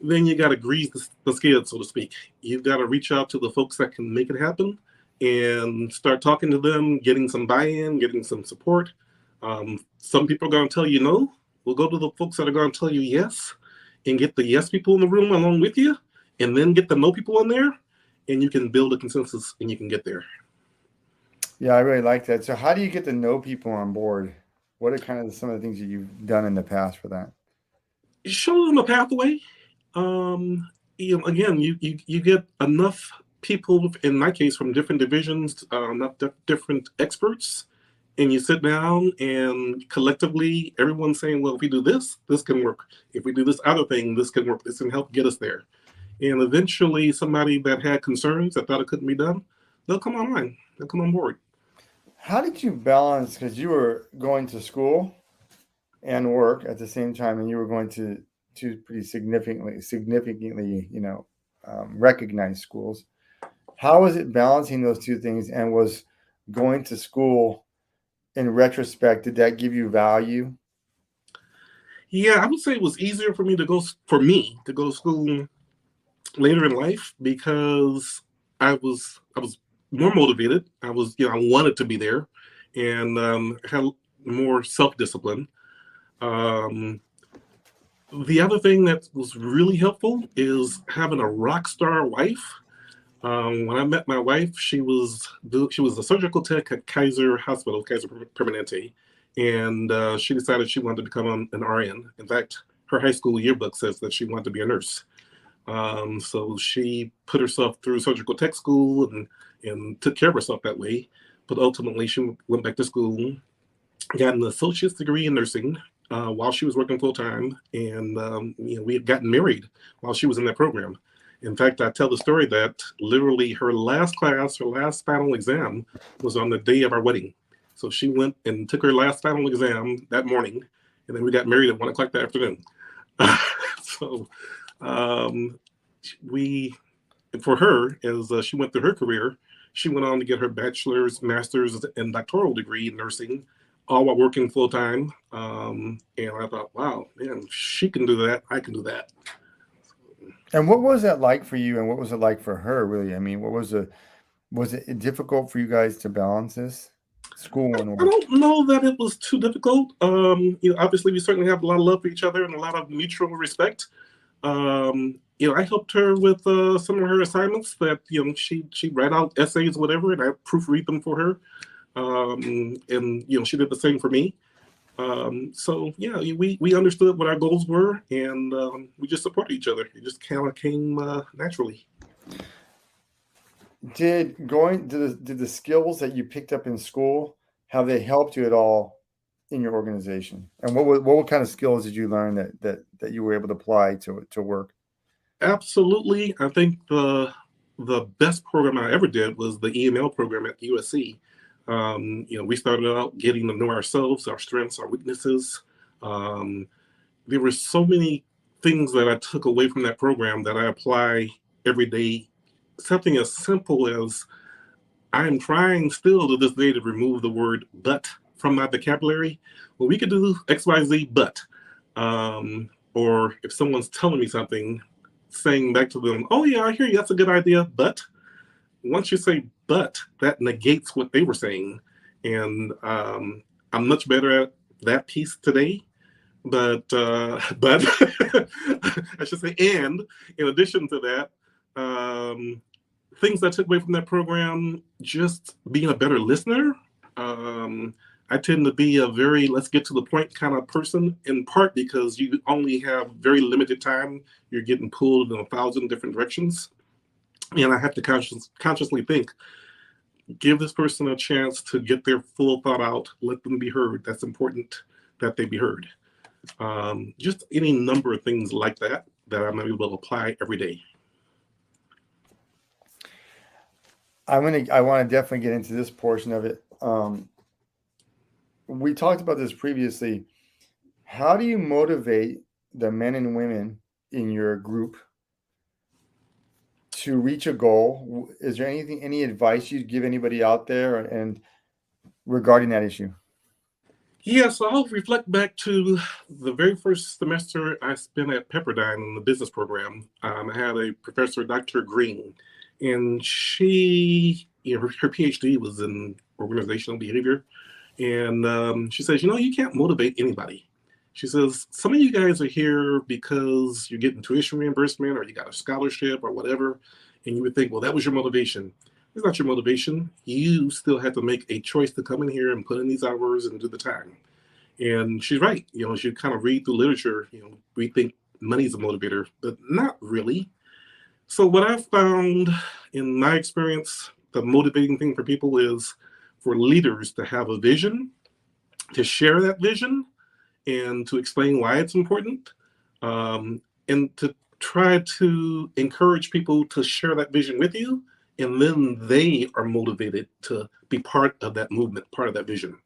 then you got to grease the skid, so to speak. You've got to reach out to the folks that can make it happen and start talking to them, getting some buy-in, getting some support. Some people are going to tell you no. We'll go to the folks that are going to tell you yes, and get the yes people in the room along with you, and then get the no people in there, and you can build a consensus and you can get there. Yeah, I really like that. So how do you get the no people on board? What are kind of some of the things that you've done in the past for that? Show them a pathway. Again, you get enough people, in my case, from different divisions, not different experts, and you sit down and collectively everyone's saying, well, if we do this, this can work. If we do this other thing, this can work. This can help get us there. And eventually somebody that had concerns that thought it couldn't be done, they'll come online. They'll come on board. How did you balance, because you were going to school and work at the same time, and you were going to pretty significantly, recognized schools. How was it balancing those two things? And was going to school, in retrospect, did that give you value? Yeah, I would say it was easier for me to go to school later in life because I was more motivated. I wanted to be there, and had more self-discipline. The other thing that was really helpful is having a rock star wife. When I met my wife, she was a surgical tech at Kaiser Hospital, Kaiser Permanente, and she decided she wanted to become an RN. In fact, her high school yearbook says that she wanted to be a nurse. So she put herself through surgical tech school and took care of herself that way. But ultimately, she went back to school, got an associate's degree in nursing while she was working full time, and we had gotten married while she was in that program. In fact, I tell the story that literally her last final exam was on the day of our wedding. So she went and took her last final exam that morning, and then we got married at 1:00 that afternoon. So for her, as she went through her career, she went on to get her bachelor's, master's, and doctoral degree in nursing, all while working full time. And I thought, wow, man, she can do that. I can do that. And what was that like for you, and what was it like for her, really? I mean, was it difficult for you guys to balance this, school and I work? don't know that it was too difficult. Obviously, we certainly have a lot of love for each other and a lot of mutual respect. I helped her with some of her assignments that she'd write out essays, whatever, and I proofread them for her. And she did the same for me. So yeah, we understood what our goals were, and we just supported each other. It just kind of came naturally. Did the skills that you picked up in school, have they helped you at all in your organization? And what kind of skills did you learn that you were able to apply to work? Absolutely. I think the best program I ever did was the EML program at USC. We started out getting to know ourselves, our strengths, our weaknesses. Um, there were so many things that I took away from that program that I apply every day. Something as simple as I am trying still to this day to remove the word but from my vocabulary. Well, we could do XYZ, but. Or if someone's telling me something, saying back to them, oh, yeah, I hear you. That's a good idea. But once you say but, that negates what they were saying. And I'm much better at that piece today. But I should say, and in addition to that, things I took away from that program, just being a better listener. I tend to be a very let's get to the point kind of person, in part because you only have very limited time. You're getting pulled in 1,000 different directions. And I have to consciously think, give this person a chance to get their full thought out, let them be heard. That's important that they be heard. Just any number of things like that I'm able to apply every day. I want to definitely get into this portion of it. We talked about this previously. How do you motivate the men and women in your group to reach a goal? Is there any advice you'd give anybody out there and regarding that issue? Yeah, so I'll reflect back to the very first semester I spent at Pepperdine in the business program. I had a professor, Dr. Green, and she, her PhD was in organizational behavior. And she says, you can't motivate anybody. She says, some of you guys are here because you're getting tuition reimbursement or you got a scholarship or whatever. And you would think, well, that was your motivation. It's not your motivation. You still have to make a choice to come in here and put in these hours and do the time. And she's right. As you kind of read through literature, we think money's a motivator, but not really. So what I've found in my experience, the motivating thing for people is for leaders to have a vision, to share that vision, and to explain why it's important, and to try to encourage people to share that vision with you, and then they are motivated to be part of that movement, part of that vision.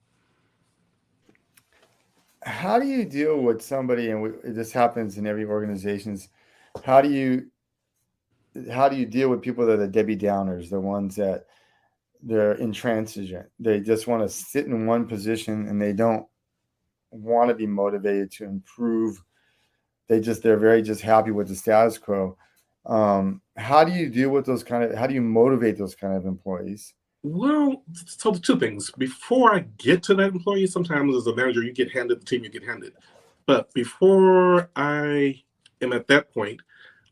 How do you deal with somebody, and this happens in every organizations, how do you deal with people that are the Debbie Downers, the ones that they're intransigent, they just want to sit in one position and they don't want to be motivated to improve, they're very just happy with the status quo? How do you deal with how do you motivate those kind of employees? Well, so the two things. Before I get to that employee, sometimes as a manager, you get handed the team you get handed. But before I am at that point,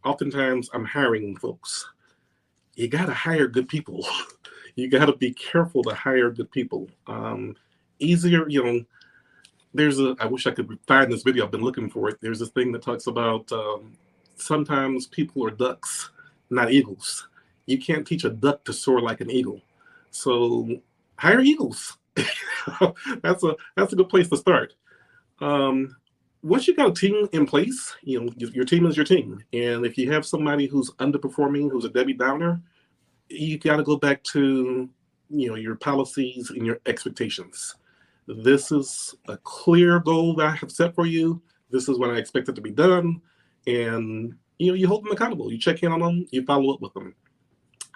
oftentimes I'm hiring folks. You got to hire good people. You got to be careful to hire good people. Easier, I wish I could find this video. I've been looking for it. There's this thing that talks about sometimes people are ducks, not eagles. You can't teach a duck to soar like an eagle. So hire eagles. That's a good place to start. Once you got a team in place, your team is your team. And if you have somebody who's underperforming, who's a Debbie Downer, you got to go back to your policies and your expectations. This is a clear goal that I have set for you. This is when I expect it to be done. And you hold them accountable. You check in on them, you follow up with them.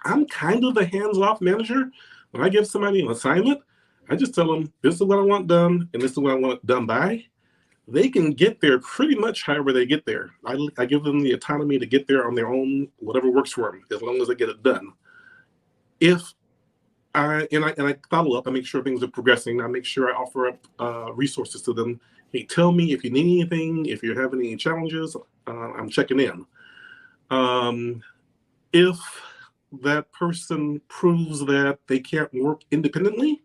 I'm kind of a hands-off manager. When I give somebody an assignment, I just tell them, this is what I want done, and this is what I want it done by. They can get there pretty much however they get there. I give them the autonomy to get there on their own, whatever works for them, as long as they get it done. If I follow up, I make sure things are progressing. I make sure I offer up resources to them. Hey, tell me if you need anything, if you're having any challenges, I'm checking in. If that person proves that they can't work independently,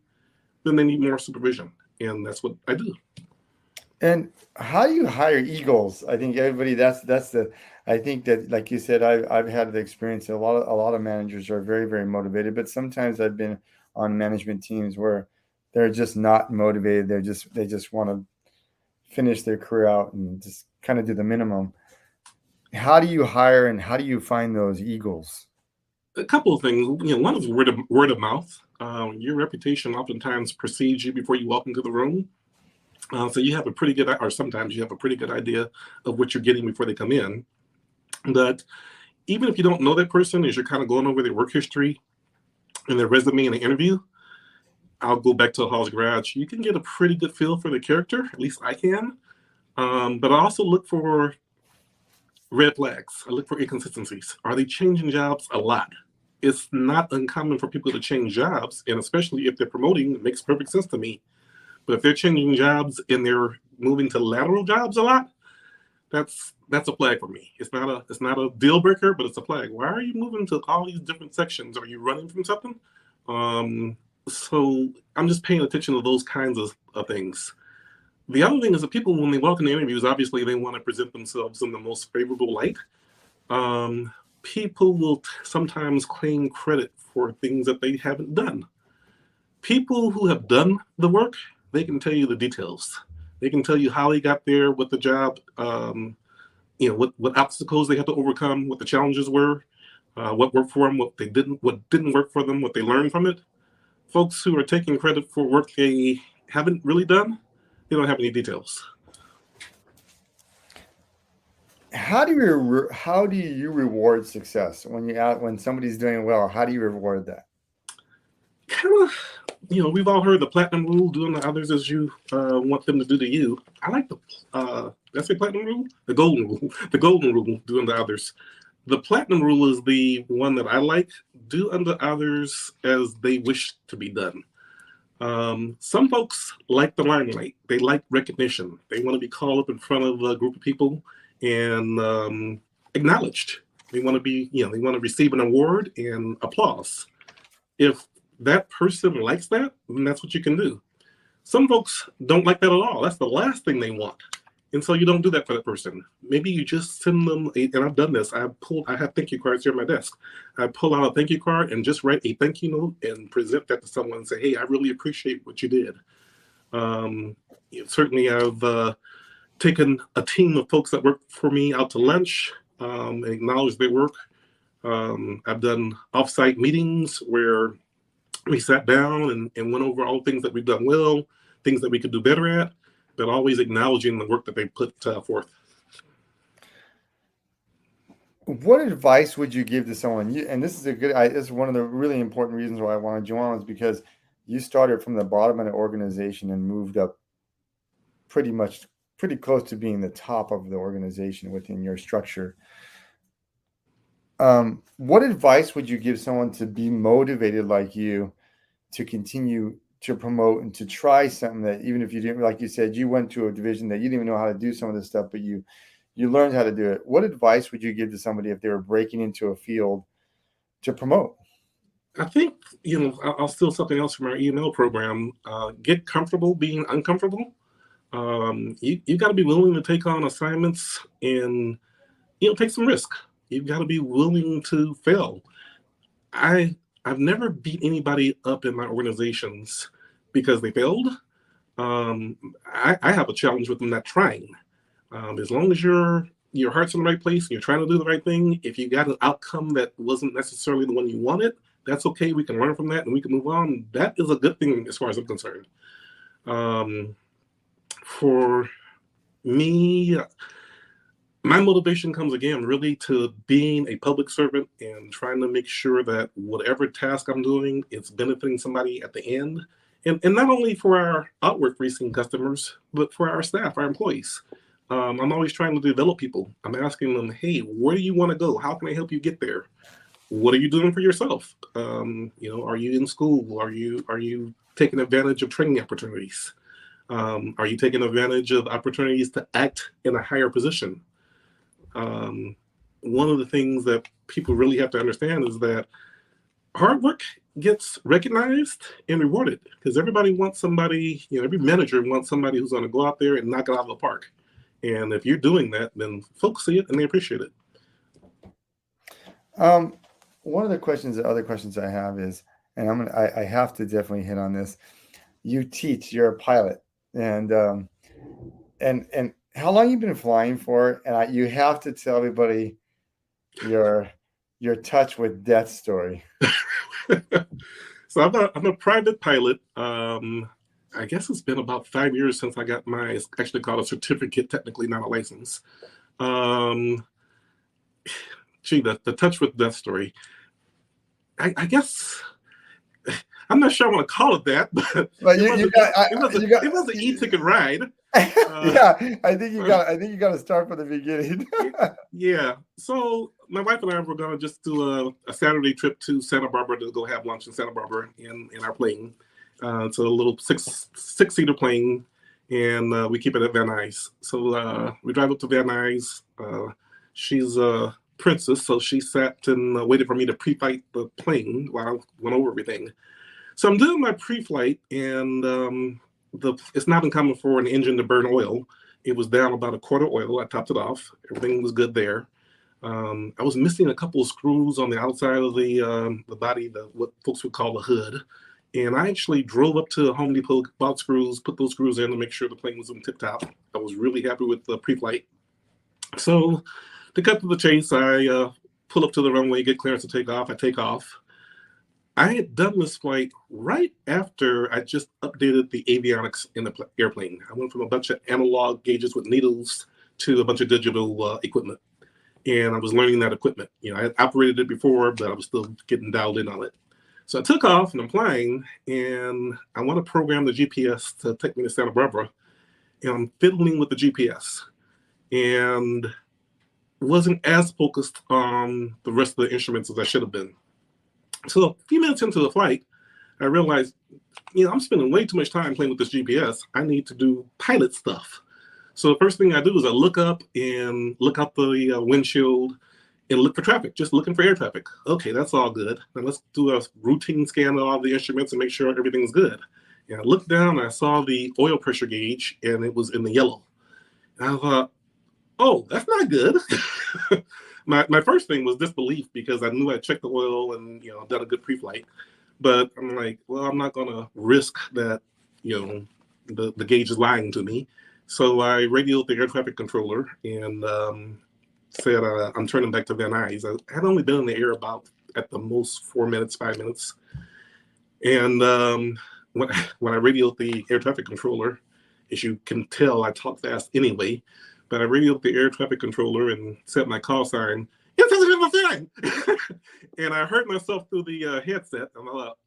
then they need more supervision. And that's what I do. And how do you hire eagles? I think everybody that's the I think that like you said, I've had the experience. A lot of managers are very, very motivated, but sometimes I've been on management teams where they're just not motivated. They just want to finish their career out and just kind of do the minimum. How do you hire and how do you find those eagles? A couple of things. One is word of mouth. Your reputation oftentimes precedes you before you walk into the room. So you have a pretty good, or sometimes you have a pretty good idea of what you're getting before they come in. But even if you don't know that person, as you're kind of going over their work history and their resume in an interview, I'll go back to Hall's Garage. You can get a pretty good feel for the character. At least I can. But I also look for red flags. I look for inconsistencies. Are they changing jobs a lot? It's not uncommon for people to change jobs, and especially if they're promoting, it makes perfect sense to me. But if they're changing jobs and they're moving to lateral jobs a lot, that's a flag for me. It's not a deal breaker, but it's a flag. Why are you moving to all these different sections? Are you running from something? So I'm just paying attention to those kinds of things. The other thing is that people, when they walk into interviews, obviously they want to present themselves in the most favorable light. People will sometimes claim credit for things that they haven't done. People who have done the work, they can tell you the details. They can tell you how they got there, what the job, what obstacles they had to overcome, what the challenges were, what worked for them, what didn't work for them, what they learned from it. Folks who are taking credit for work they haven't really done, they don't have any details. How do you reward success when somebody's doing well? How do you reward that? Kind of, we've all heard the platinum rule: doing to others as you want them to do to you. I like the, did I say platinum rule? The golden rule. The golden rule: doing to others. The platinum rule is the one that I like: do unto others as they wish to be done. Some folks like the limelight. They like recognition. They want to be called up in front of a group of people and acknowledged. They want to they want to receive an award and applause. If that person likes that, then that's what you can do. Some folks don't like that at all. That's the last thing they want. And so you don't do that for that person. Maybe you just send them, and I've done this. I have thank you cards here on my desk. I pull out a thank you card and just write a thank you note and present that to someone and say, hey, I really appreciate what you did. Certainly I've taken a team of folks that work for me out to lunch and acknowledged their work. I've done offsite meetings where we sat down and went over all things that we've done well, things that we could do better at, but always acknowledging the work that they put forth. What advice would you give to someone? And this is this is one of the really important reasons why I wanted you on is because you started from the bottom of an organization and moved up pretty close to being the top of the organization within your structure. What advice would you give someone to be motivated like you to continue to promote and to try something that even if you didn't, like you said, you went to a division that you didn't even know how to do some of this stuff, but you learned how to do it. What advice would you give to somebody if they were breaking into a field to promote? I think, I'll steal something else from our email program. Get comfortable being uncomfortable. You got to be willing to take on assignments and, take some risk. You've got to be willing to fail. I've never beat anybody up in my organizations because they failed. I have a challenge with them not trying. As long as your heart's in the right place and you're trying to do the right thing, if you got an outcome that wasn't necessarily the one you wanted, that's okay. We can learn from that and we can move on. That is a good thing as far as I'm concerned. For me, my motivation comes again really to being a public servant and trying to make sure that whatever task I'm doing, it's benefiting somebody at the end. And not only for our outward facing customers, but for our staff, our employees. I'm always trying to develop people. I'm asking them, hey, where do you want to go? How can I help you get there? What are you doing for yourself? Are you in school? Are you taking advantage of training opportunities? Are you taking advantage of opportunities to act in a higher position? One of the things that people really have to understand is that hard work gets recognized and rewarded, because everybody wants somebody, every manager wants somebody who's going to go out there and knock it out of the park. And if you're doing that, then folks see it and they appreciate it. One of the other questions I have is, and I have to definitely hit on this. You teach, you're a pilot, and how long you been flying for? And you have to tell everybody your touch with death story. So I'm a private pilot. I guess it's been about 5 years since I got it's actually called a certificate, technically not a license. The touch with death story. I guess I'm not sure I want to call it that, but it was an e-ticket ride. Yeah, I think you got to start from the beginning. Yeah. So my wife and I were going to just do a Saturday trip to Santa Barbara to go have lunch in Santa Barbara in our plane. It's a little six-seater plane, and we keep it at Van Nuys. So we drive up to Van Nuys. She's a princess, so she sat and waited for me to pre-flight the plane while I went over everything. So I'm doing my pre-flight, and it's not uncommon for an engine to burn oil. It was down about a quart of oil. I topped it off. Everything was good there. I was missing a couple of screws on the outside of the body, what folks would call the hood. And I actually drove up to Home Depot, bought screws, put those screws in to make sure the plane was in tip-top. I was really happy with the pre-flight. So to cut to the chase, I pull up to the runway, get clearance to take off. I take off. I had done this flight right after I just updated the avionics in the airplane. I went from a bunch of analog gauges with needles to a bunch of digital equipment. And I was learning that equipment. I had operated it before, but I was still getting dialed in on it. So I took off and I'm flying, and I want to program the GPS to take me to Santa Barbara. And I'm fiddling with the GPS and wasn't as focused on the rest of the instruments as I should have been. So a few minutes into the flight, I realized, I'm spending way too much time playing with this GPS. I need to do pilot stuff. So the first thing I do is I look up the windshield and look for traffic, just looking for air traffic. Okay, that's all good. Now let's do a routine scan of all the instruments and make sure everything's good. And I looked down and I saw the oil pressure gauge, and it was in the yellow. And I thought, oh, that's not good. My first thing was disbelief, because I knew I checked the oil and done a good pre-flight. But I'm like, well, I'm not going to risk that, the gauge is lying to me. So I radioed the air traffic controller and said I'm turning back to Van Nuys. I had only been in the air about, at the most, 4 minutes, 5 minutes. And when I radioed the air traffic controller, as you can tell, I talk fast anyway, but I radioed the air traffic controller and set my call sign, and I heard myself through the headset, and I thought,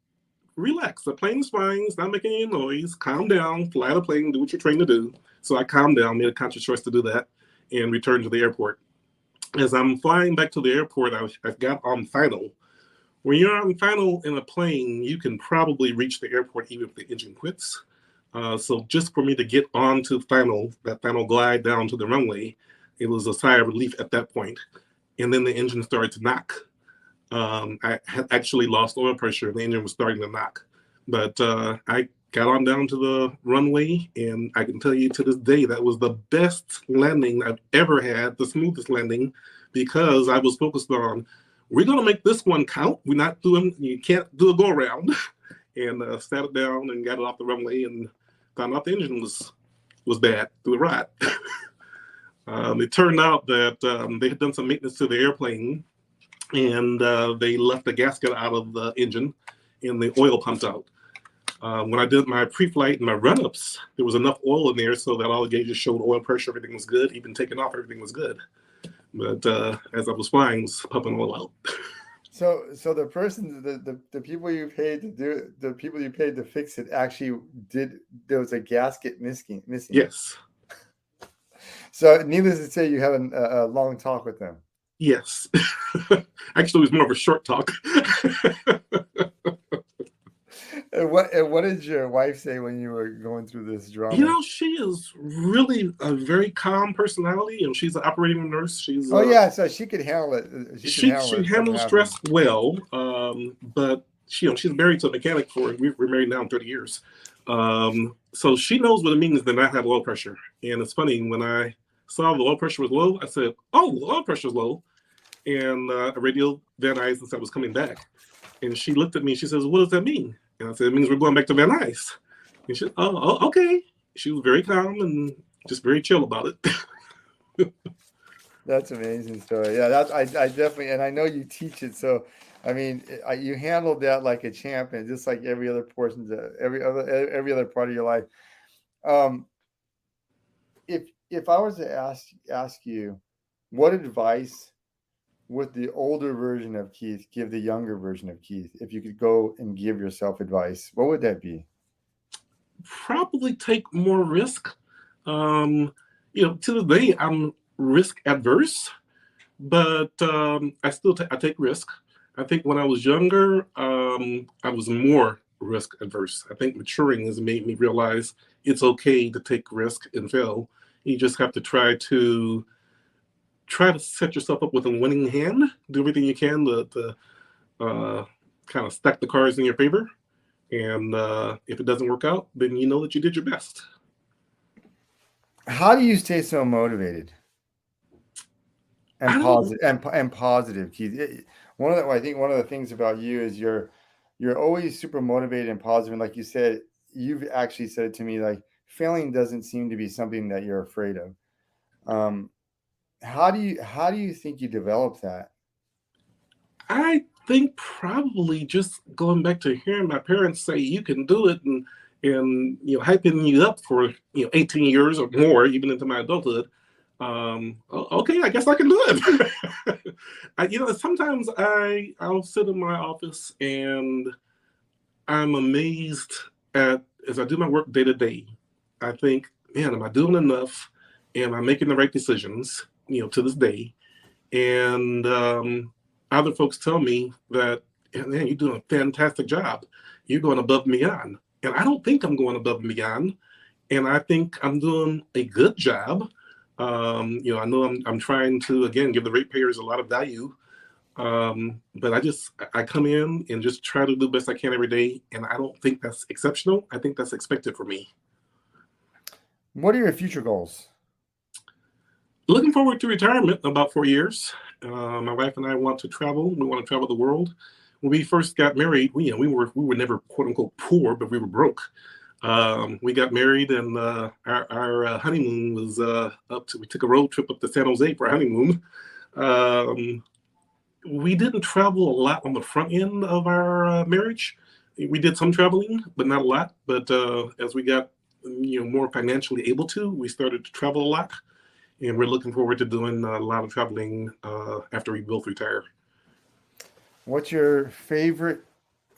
relax, the plane's flying, it's not making any noise, calm down, fly the plane, do what you're trained to do. So I calmed down, made a conscious choice to do that, and returned to the airport. As I'm flying back to the airport, I got on final. When you're on final in a plane, you can probably reach the airport even if the engine quits. So just for me to get on to that final glide down to the runway, it was a sigh of relief at that point. And then the engine started to knock. I had actually lost oil pressure, and the engine was starting to knock. But I got on down to the runway, and I can tell you to this day that was the best landing I've ever had, the smoothest landing, because I was focused on, we're going to make this one count. You can't do a go around. And sat it down and got it off the runway, and found out the engine was bad through the ride. It turned out that they had done some maintenance to the airplane, and they left the gasket out of the engine, and the oil pumped out. When I did my pre-flight and my run-ups, there was enough oil in there so that all the gauges showed oil pressure, everything was good. Even taking off, everything was good. But as I was flying, it was pumping oil out. So the person, the people you paid to do, the people you paid to fix it actually did. There was a gasket missing. Yes. So needless to say, you had a long talk with them. Yes. Actually, it was more of a short talk. And what did your wife say when you were going through this drama? She is really a very calm personality, and she's an operating nurse. So she could handle it. She handles stress well, but she's married to a mechanic we're married now 30 years. So she knows what it means that I have low pressure. And it's funny, when I saw the oil pressure was low, I said, "Oh, the oil pressure is low." And I radioed Van Nuys and said I was coming back. And she looked at me. She says, "What does that mean?" And I said, "It means we're going back to Van Nuys." And she said, "Oh, okay." She was very calm and just very chill about it. That's amazing story. Yeah, that's I definitely, and I know you teach it. So, I mean, you handled that like a champion, just like every other portion, every other part of your life. Um, if I was to ask you, what advice would the older version of Keith give the younger version of Keith? If you could go and give yourself advice, what would that be? Probably take more risk. To this day, I'm risk adverse, but I take risk. I think when I was younger, I was more risk adverse. I think maturing has made me realize it's okay to take risk and fail. You just have to try to set yourself up with a winning hand. Do everything you can to kind of stack the cards in your favor. And if it doesn't work out, then you know that you did your best. How do you stay so motivated and I don't. positive and positive, Keith? I think one of the things about you is you're always super motivated and positive. And like you said, you've actually said it to me, like failing doesn't seem to be something that you're afraid of. Um, how do you think you develop that? I think probably just going back to hearing my parents say you can do it, and hyping you up for 18 years or more, even into my adulthood. Okay, I guess I can do it. Sometimes I'll sit in my office and I'm amazed at as I do my work day to day. I think, man, am I doing enough? Am I making the right decisions? To this day. And other folks tell me that, man, you're doing a fantastic job. You're going above and beyond. And I don't think I'm going above and beyond. And I think I'm doing a good job. I know I'm trying to, again, give the ratepayers a lot of value. But I come in and just try to do the best I can every day. And I don't think that's exceptional. I think that's expected for me. What are your future goals? Looking forward to retirement in about 4 years. My wife and I want to travel. We want to travel the world. When we first got married, we were never quote unquote poor, but we were broke. We got married, and our honeymoon was we took a road trip up to San Jose for our honeymoon. We didn't travel a lot on the front end of our marriage. We did some traveling, but not a lot. But as we got more financially able to, we started to travel a lot. And we're looking forward to doing a lot of traveling after we both retire. What's your favorite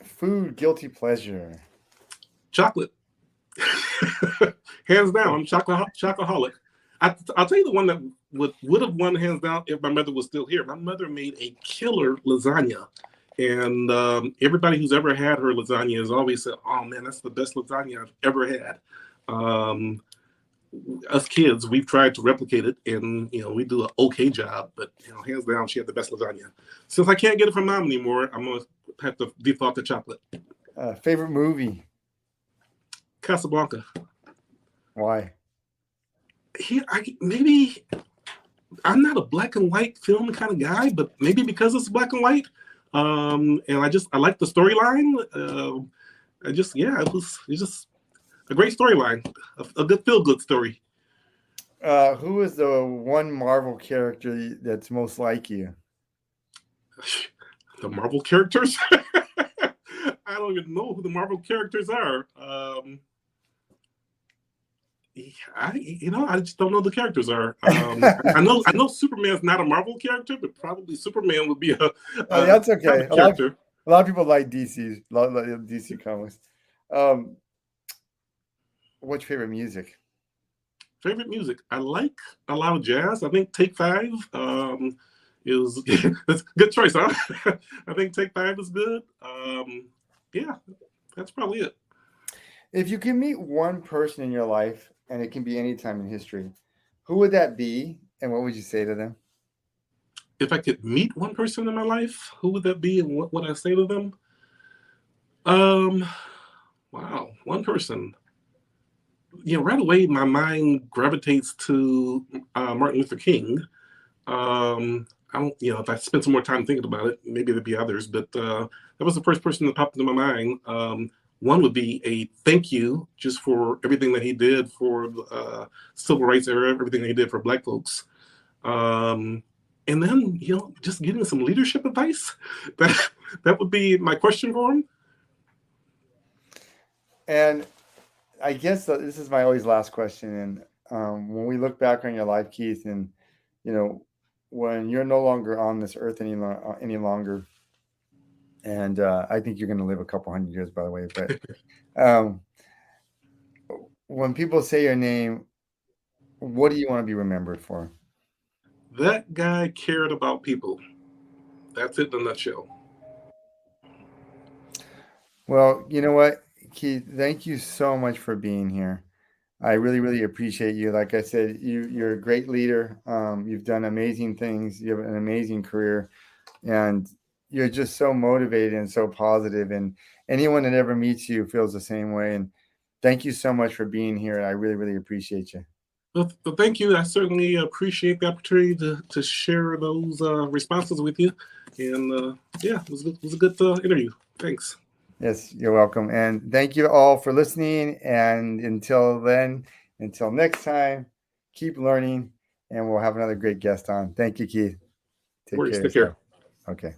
food guilty pleasure? Chocolate. Hands down, I'm chocoholic. I'll tell you the one that would have won hands down if my mother was still here. My mother made a killer lasagna. And everybody who's ever had her lasagna has always said, "Oh man, that's the best lasagna I've ever had." Us kids, we've tried to replicate it, and we do an okay job, but hands down, she had the best lasagna. Since I can't get it from mom anymore, I'm gonna have to default to chocolate. Favorite movie? Casablanca. Why? Maybe I'm not a black and white film kind of guy, but maybe because it's black and white, and I like the storyline. It's just a great storyline, a good feel-good story. Who is the one Marvel character that's most like you? The Marvel characters? I don't even know who the Marvel characters are. I just don't know the characters are. I know Superman's not a Marvel character, but probably Superman would be a that's okay. character. A lot of people like DC, a lot of DC comics. What's your favorite music? Favorite music? I like a lot of jazz. I think Take Five is that's a good choice, huh? I think Take Five is good. Yeah, that's probably it. If you can meet one person in your life, and it can be any time in history, who would that be, and what would you say to them? If I could meet one person in my life, who would that be, and what would I say to them? Um, wow, one person. Right away, my mind gravitates to Martin Luther King. I don't, if I spend some more time thinking about it, maybe there'd be others, but that was the first person that popped into my mind. One would be a thank you just for everything that he did for the civil rights era, everything that he did for Black folks. Um, and then, just getting some leadership advice. That that would be my question for him. And I guess this is my always last question. And when we look back on your life, Keith, and you know, when you're no longer on this earth any longer, and I think you're going to live a couple hundred years, by the way. But um, when people say your name, what do you want to be remembered for? That guy cared about people. That's it in a nutshell. Well, you know what, Keith, thank you so much for being here. I really, really appreciate you. Like I said, you're a great leader. You've done amazing things. You have an amazing career, and you're just so motivated and so positive. And anyone that ever meets you feels the same way. And thank you so much for being here. I really, really appreciate you. Well, thank you. I certainly appreciate the opportunity to share those responses with you. And yeah, it was a good interview. Thanks. Yes, you're welcome. And thank you all for listening. And until then, until next time, keep learning, and we'll have another great guest on. Thank you, Keith. Take care Worries. of Take care. yourself. Okay.